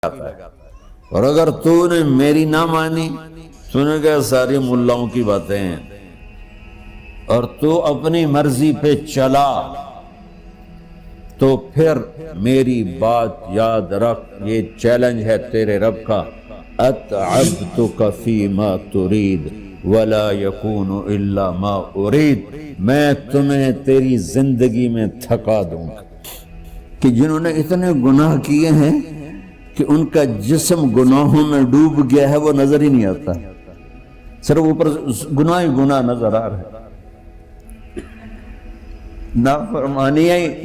لگاتا ہے۔ اور اگر تو نے میری نہ مانی، تو نے کہا ساری ملاؤں کی باتیں ہیں، اور تو اپنی مرضی پہ چلا، تو پھر میری بات یاد رکھ، یہ چیلنج ہے تیرے رب کا، اتعبتک فیما ترید ولا یکون الا ما ارید، میں تمہیں تیری زندگی میں تھکا دوں گا۔ کہ جنہوں نے اتنے گناہ کیے ہیں کہ ان کا جسم گناہوں میں ڈوب گیا ہے، وہ نظر ہی نہیں آتا، صرف اوپر گناہ ہی گناہ نظر آ رہا ہے،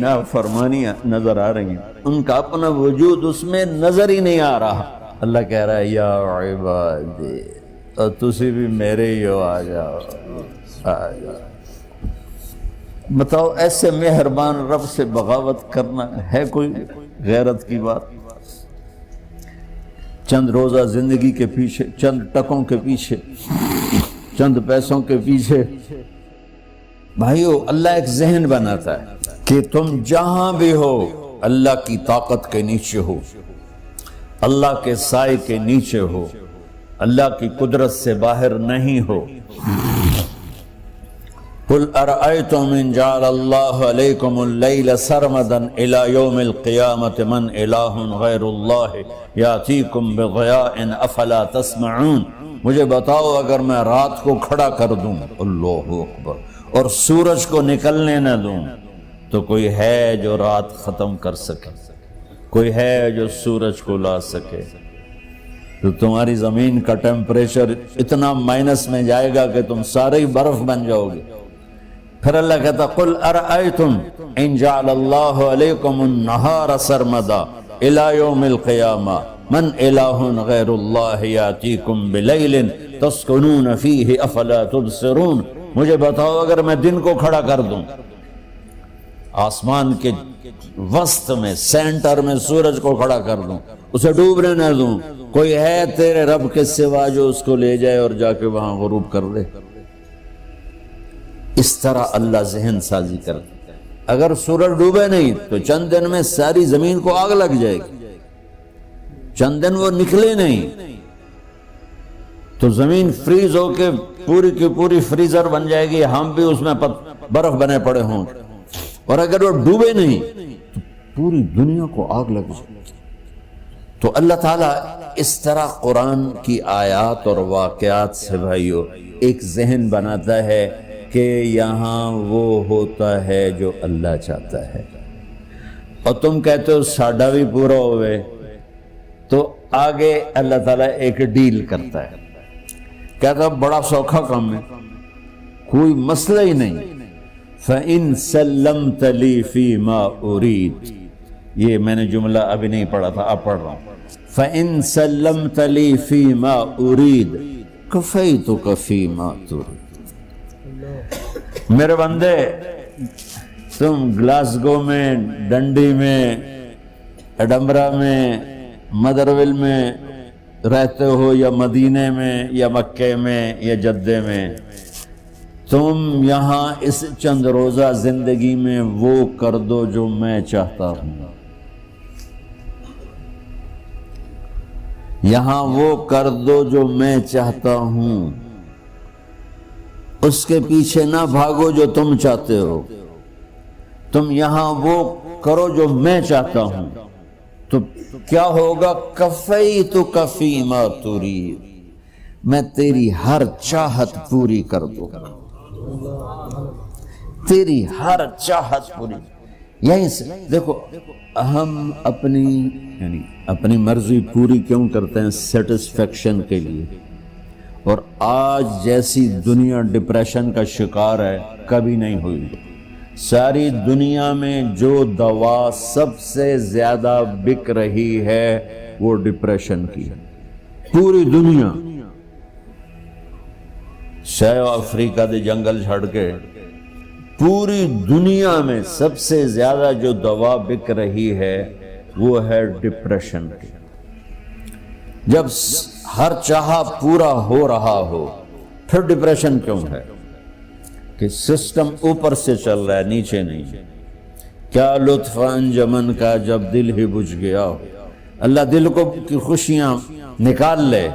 نافرمانیاں نظر آ رہی ہیں، ان کا اپنا وجود اس میں نظر ہی نہیں آ رہا۔ اللہ کہہ رہا ہے یا عبادی، اور تسی بھی میرے ہی ہو، آ جاؤ آ جاؤ۔ بتاؤ ایسے مہربان رب سے بغاوت کرنا ہے کوئی غیرت کی بات؟ چند روزہ زندگی کے پیچھے، چند ٹکوں کے پیچھے، چند پیسوں کے پیچھے، بھائیو اللہ ایک ذہن بناتا ہے کہ تم جہاں بھی ہو اللہ کی طاقت کے نیچے ہو، اللہ کے سائے کے نیچے ہو، اللہ کی قدرت سے باہر نہیں ہو۔ قل ارأيتم ان جعل الله عليكم الليل سرمدا الى يوم القيامة من اله غير الله ياتيكم بضياء افلا تسمعون، مجھے بتاؤ اگر میں رات کو کھڑا کر دوں، اللہ اکبر، اور سورج کو نکلنے نہ دوں، تو کوئی ہے جو رات ختم کر سکے؟ کوئی ہے جو سورج کو لا سکے؟ تو تمہاری زمین کا ٹیمپریچر اتنا مائنس میں جائے گا کہ تم سارے ہی برف بن جاؤ گے۔ پھر اللہ کہتا قل ارأیتم ان جعل اللہ علیکم النہار سرمدا الى یوم القیامہ من الہ غیر اللہ یاتیکم بلیل تسکنون فیہ افلا تبصرون، مجھے بتاؤ اگر میں دن کو کھڑا کر دوں، آسمان کے وسط میں سینٹر میں سورج کو کھڑا کر دوں، اسے ڈوبنے نہ دوں، کوئی ہے تیرے رب کے سوا جو اس کو لے جائے اور جا کے وہاں غروب کر دے؟ اس طرح اللہ ذہن سازی کرتا ہے۔ اگر سورج ڈوبے نہیں تو چند دن میں ساری زمین کو آگ لگ جائے گی، چند دن وہ نکلے نہیں تو زمین فریز ہو کے پوری کی پوری فریزر بن جائے گی، ہم بھی اس میں برف بنے پڑے ہوں، اور اگر وہ ڈوبے نہیں تو پوری دنیا کو آگ لگ جائے گی۔ تو اللہ تعالیٰ اس طرح قرآن کی آیات اور واقعات سے بھائیو ایک ذہن بناتا ہے کہ یہاں وہ ہوتا ہے جو اللہ چاہتا ہے، اور تم کہتے ہو ساڈا بھی پورا ہوئے، تو آگے اللہ تعالیٰ ایک ڈیل کرتا ہے، کہتا ہے بڑا سوکھا کام ہے، کوئی مسئلہ ہی نہیں، فَإِن سَلَّمْتَ لِي فِي مَا أُرِيد، یہ میں نے جملہ ابھی نہیں پڑھا تھا، اب پڑھ رہا ہوں، فَإِن سَلَّمْتَ لِي فِي مَا أُرِيد كَفَيْتُكَ فِي مَا تُرِيد۔ میرے بندے، تم گلاسگو میں، ڈنڈی میں، ایڈنبرا میں، مدرول میں رہتے ہو، یا مدینے میں، یا مکے میں، یا جدے میں، تم یہاں اس چند روزہ زندگی میں وہ کر دو جو میں چاہتا ہوں، یہاں وہ کر دو جو میں چاہتا ہوں، اس کے پیچھے نہ بھاگو جو تم چاہتے ہو، تم یہاں وہ کرو جو میں چاہتا ہوں، تو کیا ہوگا؟ کفیتک فیما ترید، میں تیری ہر چاہت پوری کر دوں گا، تیری ہر چاہت پوری۔ یہیں سے دیکھو ہم اپنی مرضی پوری کیوں کرتے ہیں؟ سیٹسفیکشن کے لیے۔ اور آج جیسی دنیا ڈپریشن کا شکار ہے کبھی نہیں ہوئی۔ ساری دنیا میں جو دوا سب سے زیادہ بک رہی ہے وہ ڈپریشن کی ہے، پوری دنیا، ساؤتھ افریقہ دے جنگل چھڑ کے پوری دنیا میں سب سے زیادہ جو دوا بک رہی ہے وہ ہے ڈپریشن کی۔ جب ہر چاہا پورا ہو رہا ہو پھر ڈپریشن کیوں ہے؟ کہ سسٹم اوپر سے چل رہا ہے، نیچے نہیں۔ کیا لطف انجمن کا جب دل ہی بجھ گیا ہو، اللہ دل کو کی خوشیاں نکال لے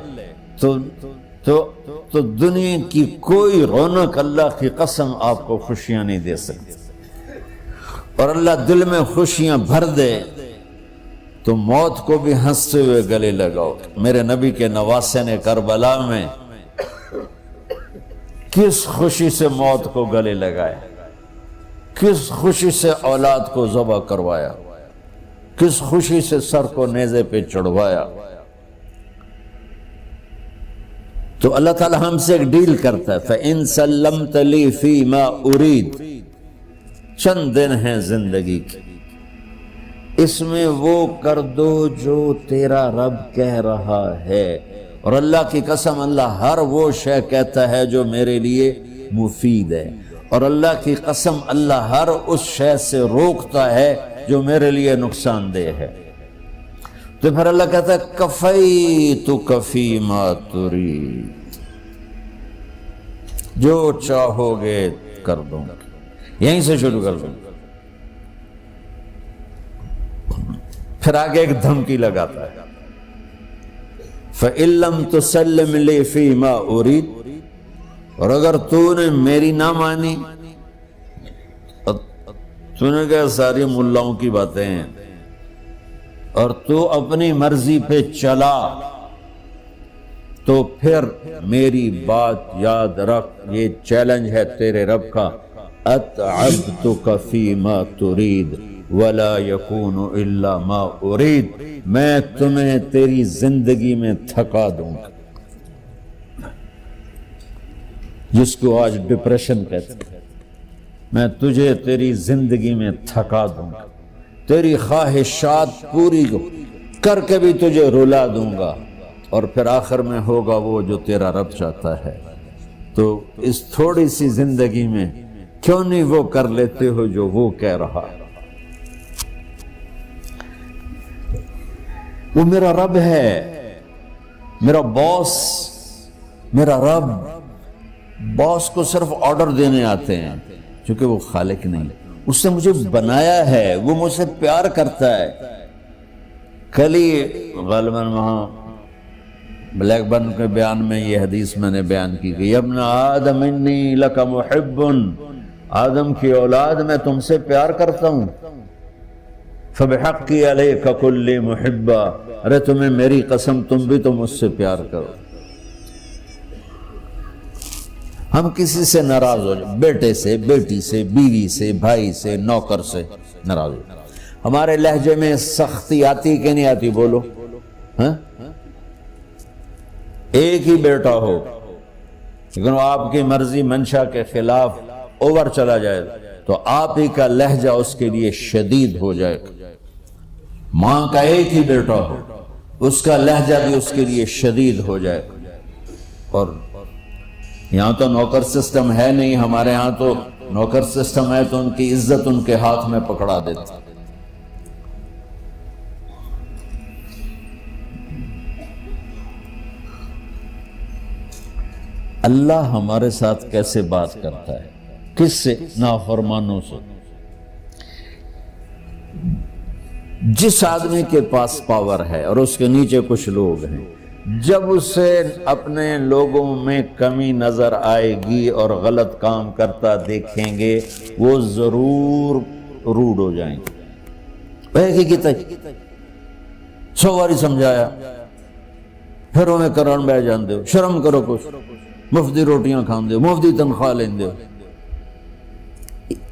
تو دنیا کی کوئی رونق اللہ کی قسم آپ کو خوشیاں نہیں دے سکتی. اور اللہ دل میں خوشیاں بھر دے تو موت کو بھی ہنستے ہوئے گلے لگاؤ. میرے نبی کے نواسے نے کربلا میں کس خوشی سے موت کو گلے لگایا، کس خوشی سے اولاد کو ذبح کروایا، کس خوشی سے سر کو نیزے پہ چڑھوایا. تو اللہ تعالی ہم سے ایک ڈیل کرتا ہے، فَإِن سَلَّمْتَ لِي فِي مَا أُرِيد. چند دن ہیں زندگی کی، اس میں وہ کر دو جو تیرا رب کہہ رہا ہے. اور اللہ کی قسم اللہ ہر وہ شے کہتا ہے جو میرے لیے مفید ہے، اور اللہ کی قسم اللہ ہر اس شے سے روکتا ہے جو میرے لیے نقصان دہ ہے. تو پھر اللہ کہتا ہے کفیتک فی ما ترید، جو چاہو گے کر دوں گا. یہیں سے شروع کر دوں. پھر آگے ایک دھمکی لگاتا ہے، فَإِن لَّمْ تُسَلِّمْ لِي فِي مَا أُرِيدُ. اور اگر تو نے میری نہ مانی، تو نے کہا ساری ملاؤں کی باتیں ہیں، اور تو اپنی مرضی پہ چلا، تو پھر میری بات یاد رکھ. یہ چیلنج ہے تیرے رب کا، اتعبتک فی ما ترید ولا یکون الا ما ارید. میں تمہیں تیری زندگی میں تھکا دوں گا، جس کو آج ڈپریشن کہتے ہیں. میں تجھے تیری زندگی میں تھکا دوں گا، تیری خواہشات پوری کر کے بھی تجھے رلا دوں گا، اور پھر آخر میں ہوگا وہ جو تیرا رب چاہتا ہے. تو اس تھوڑی سی زندگی میں کیوں نہیں وہ کر لیتے ہو جو وہ کہہ رہا ہے. وہ میرا رب ہے، میرا باس، میرا رب. باس کو صرف آرڈر دینے آتے ہیں، چونکہ وہ خالق نہیں. اس نے مجھے بنایا ہے، وہ مجھ سے پیار کرتا ہے. کل ہی غالباً وہاں بلیک برن کے بیان میں یہ حدیث میں نے بیان کی کہ ابن آدم انی لک محب، آدم کی اولاد میں تم سے پیار کرتا ہوں. فبحقی علیک کل محبا، ارے تمہیں میری قسم تم بھی تو مجھ سے پیار کرو. ہم کسی سے ناراض ہو جائیں، بیٹے سے، بیٹی سے، بیوی سے، بھائی سے، نوکر سے ناراض ہو. ہمارے لہجے میں سختی آتی کہ نہیں آتی؟ بولو. ہاں، ایک ہی بیٹا ہو لیکن آپ کی مرضی منشا کے خلاف اوور چلا جائے تو آپ ہی کا لہجہ اس کے لیے شدید ہو جائے گا. ماں کا ایک ہی بیٹا ہو، اس کا لہجہ بھی اس کے لیے شدید ہو جائے گا. اور یہاں تو نوکر سسٹم ہے نہیں، ہمارے ہاں تو نوکر سسٹم ہے تو ان کی عزت ان کے ہاتھ میں پکڑا دیتا. اللہ ہمارے ساتھ کیسے بات کرتا ہے؟ کس سے؟ نافرمانوں سے. جس آدمی کے پاس پاور ہے اور اس کے نیچے کچھ لوگ ہیں، جب اسے اپنے لوگوں میں کمی نظر آئے گی اور غلط کام کرتا دیکھیں گے، وہ ضرور روڈ ہو جائیں گے. سو باری سمجھایا پھر انہیں کرن بہ جان دو، شرم کرو، کچھ مفتی روٹیاں کھان دو، مفتی تنخواہ لین دو.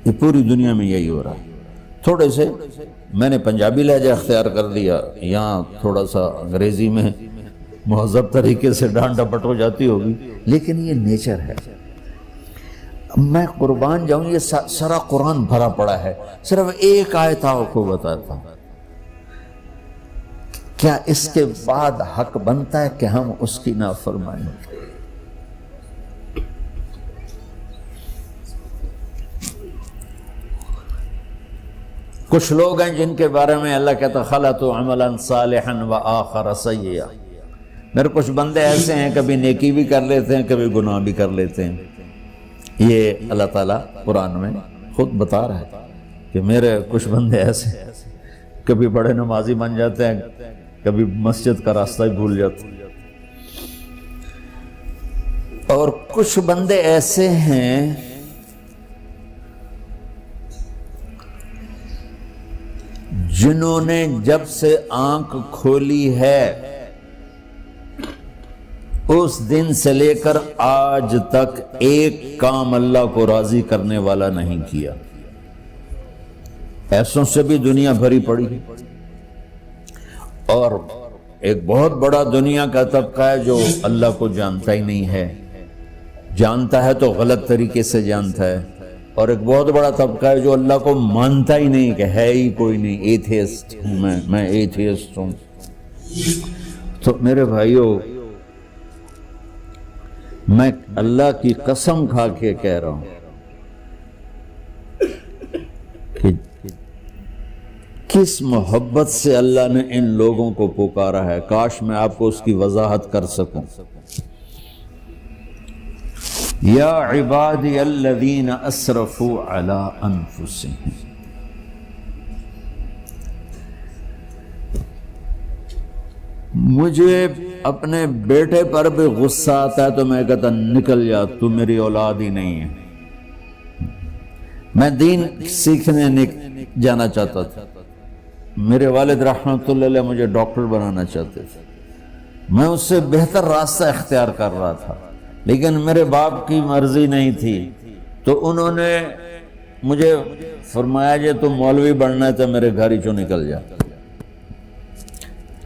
یہ پوری دنیا میں یہی ہو رہا ہے. تھوڑے سے میں نے پنجابی لہجہ اختیار کر لیا، یہاں تھوڑا سا انگریزی میں مہذب طریقے سے ڈانٹ ڈپٹ ہو جاتی ہوگی، لیکن یہ نیچر ہے. میں قربان جاؤں، یہ سارا قرآن بھرا پڑا ہے. صرف ایک آیت آپ کو بتاتا ہوں. کیا اس کے بعد حق بنتا ہے کہ ہم اس کی نافرمانی کریں؟ کچھ لوگ ہیں جن کے بارے میں اللہ کہتا خلطوا عملا صالحا وآخر سیئا. میرے کچھ بندے ایسے ہیں کبھی نیکی بھی کر لیتے ہیں، کبھی گناہ بھی کر لیتے ہیں. یہ اللہ تعالیٰ قرآن میں خود بتا رہا ہے کہ میرے کچھ بندے ایسے ہیں، کبھی بڑے نمازی بن جاتے ہیں، کبھی مسجد کا راستہ ہی بھول جاتا. اور کچھ بندے ایسے ہیں جنہوں نے جب سے آنکھ کھولی ہے اس دن سے لے کر آج تک ایک کام اللہ کو راضی کرنے والا نہیں کیا. ایسوں سے بھی دنیا بھری پڑی. اور ایک بہت بڑا دنیا کا طبقہ ہے جو اللہ کو جانتا ہی نہیں ہے، جانتا ہے تو غلط طریقے سے جانتا ہے. اور ایک بہت بڑا طبقہ ہے جو اللہ کو مانتا ہی نہیں کہ ہے ہی کوئی نہیں. ایتھیسٹ ہوں میں ایتھیسٹ ہوں. تو میرے بھائیو، میں اللہ کی قسم کھا کے کہہ رہا ہوں کہ کس محبت سے اللہ نے ان لوگوں کو پکارا ہے، کاش میں آپ کو اس کی وضاحت کر سکوں. یا عبادی الذین اسرفوا علی انفسہم. مجھے اپنے بیٹے پر بھی غصہ آتا ہے تو میں کہتا نکل جا، تو میری اولاد ہی نہیں ہے. میں دین سیکھنے جانا چاہتا تھا. میرے والد رحمۃ اللہ علیہ مجھے ڈاکٹر بنانا چاہتے تھے. میں اس سے بہتر راستہ اختیار کر رہا تھا، لیکن میرے باپ کی مرضی نہیں تھی. تو انہوں نے مجھے فرمایا جی تم مولوی بننا ہے تو میرے گھر ہی چوں نکل جا.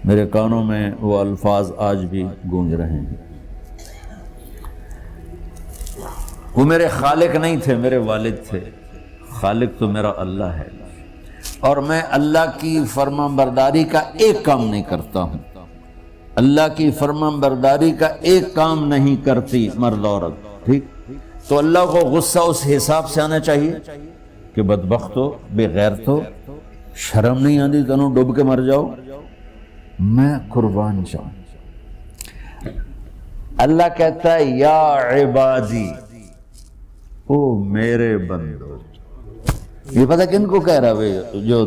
میرے کانوں میں وہ الفاظ آج بھی گونج رہے ہیں. وہ میرے خالق نہیں تھے، میرے والد تھے. خالق تو میرا اللہ ہے، اور میں اللہ کی فرمان برداری کا ایک کام نہیں کرتا ہوں. اللہ کی فرمان برداری کا ایک کام نہیں کرتی مرد عورت. ٹھیک، تو اللہ کو غصہ اس حساب سے آنا چاہیے کہ بدبخت ہو، بے غیرت ہو، شرم نہیں آتی تنوں ڈوب کے مر جاؤ. میں قربان جاؤں. اللہ کہتا ہے یا عبادی، او میرے بندو. یہ پتہ کن کو کہہ رہا ہے؟ جو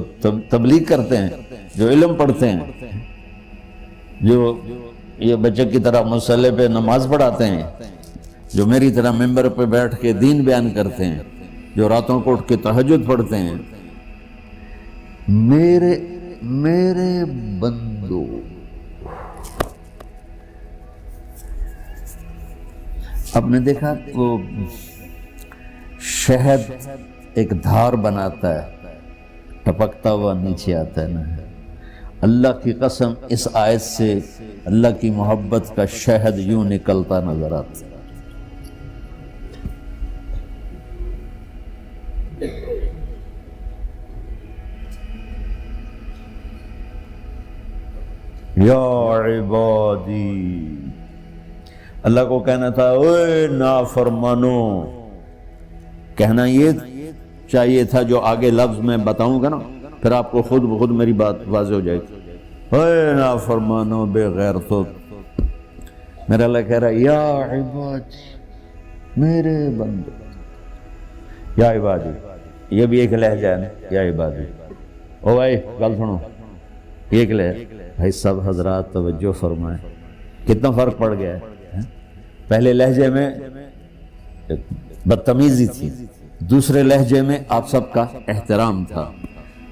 تبلیغ کرتے ہیں، جو علم پڑھتے ہیں، جو یہ بچے کی طرح مصلی پہ نماز پڑھاتے ہیں، جو میری طرح ممبر پہ بیٹھ کے دین بیان کرتے ہیں، جو راتوں کو اٹھ کے تہجد پڑھتے ہیں. میرے بندو، آپ نے دیکھا وہ شہد ایک دھار بناتا ہے، ٹپکتا ہوا نیچے آتا ہے نا. اللہ کی قسم اس آیت سے اللہ کی محبت کا شہد یوں نکلتا نظر آتا ہے. یا عبادی، اللہ کو کہنا تھا اوے نافرمانو. کہنا یہ چاہیے تھا جو آگے لفظ میں بتاؤں گا نا، پھر آپ کو خود بخود میری بات واضح ہو جائے گی. اوے نافرمانو، بے غیرتو. میرا اللہ کہہ رہا ہے یا عبادی، میرے بندے. یا عبادی یہ بھی ایک لہجہ ہے نا، یا عبادی. او بھائی گل سنو، ایک لہجہ. بھائی سب حضرات توجہ فرمائیں، کتنا فرق پڑ گیا ہے. پہلے لہجے میں بدتمیزی تھی، دوسرے لہجے میں آپ سب کا احترام تھا.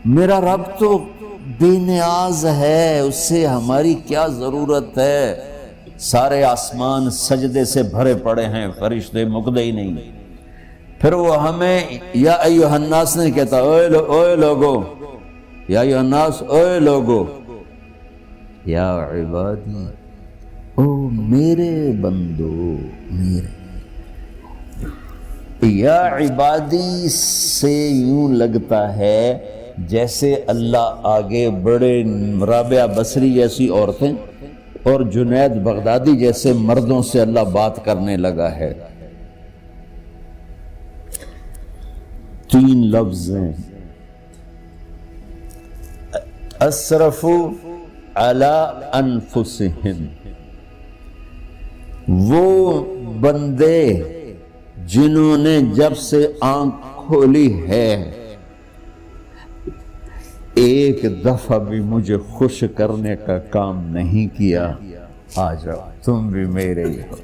میرا رب تو بے نیاز ہے، اس سے ہماری کیا ضرورت ہے. سارے آسمان سجدے سے بھرے پڑے ہیں، فرشتے مکدے ہی نہیں. پھر وہ ہمیں یا ایھا الناس نہیں کہتا، اوے لوگو، یا ایھا الناس، اوے لوگو. یا عبادی، او میرے بندو، میرے. یا عبادی سے یوں لگتا ہے جیسے اللہ آگے بڑے رابعہ بصری جیسی عورتیں اور جنید بغدادی جیسے مردوں سے اللہ بات کرنے لگا ہے. 3 لفظ ہیں، اسرفوا علی انفسہم. وہ بندے جنہوں نے جب سے آنکھ کھولی ہے ایک دفعہ بھی مجھے خوش کرنے کا کام نہیں کیا، آ جاؤ تم بھی میرے ہی ہو۔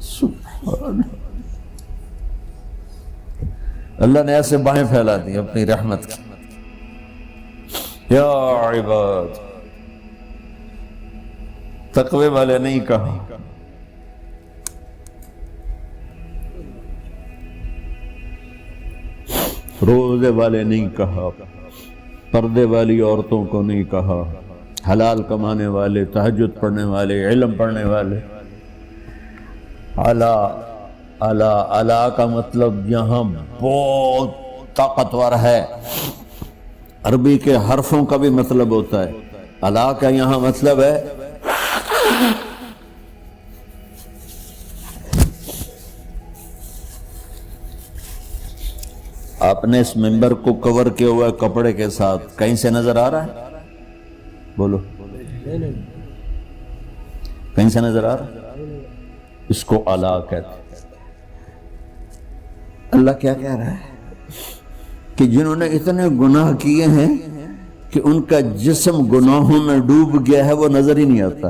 سبحان اللہ نے ایسے بائیں پھیلا دی اپنی رحمت کی۔ یا عباد، تقوی والے نہیں کہا، روزے والے نہیں کہا، پردے والی عورتوں کو نہیں کہا، حلال کمانے والے، تہجد پڑھنے والے، علم پڑھنے والے۔ اعلیٰ اعلیٰ اعلیٰ کا مطلب یہاں بہت طاقتور ہے، عربی کے حرفوں کا بھی مطلب ہوتا ہے۔ اعلیٰ کا یہاں مطلب ہے آپ نے اس ممبر کو کور کیا ہوا ہے کپڑے کے ساتھ، کہیں سے نظر آ رہا ہے؟ بولو، کہیں سے نظر آ رہا ہے؟ اس کو اعلیٰ کہتے ہیں۔ اللہ کیا کہہ رہا ہے کہ جنہوں نے اتنے گناہ کیے ہیں کہ ان کا جسم گناہوں میں ڈوب گیا ہے، وہ نظر ہی نہیں آتا،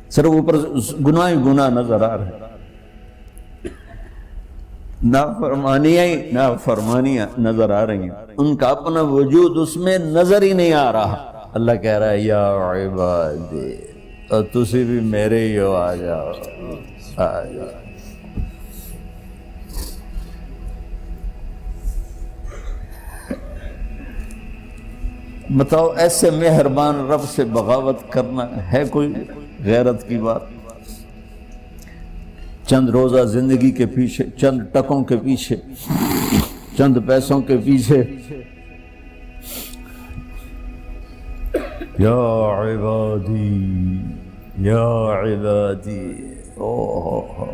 صرف اوپر گناہ ہی گناہ نظر آ رہا ہے، نافرمانیاں نظر آ رہی ہیں، ان کا اپنا وجود اس میں نظر ہی نہیں آ رہا۔ اللہ کہہ رہا ہے یا عبادی، اور تسی بھی میرے ہی ہو، آ جاؤ آ جاؤ۔ بتاؤ ایسے مہربان رب سے بغاوت کرنا ہے کوئی غیرت کی بات؟ چند روزہ زندگی کے پیچھے، چند ٹکوں کے پیچھے، چند پیسوں کے پیچھے، یا عبادی یا عبادی، اوہ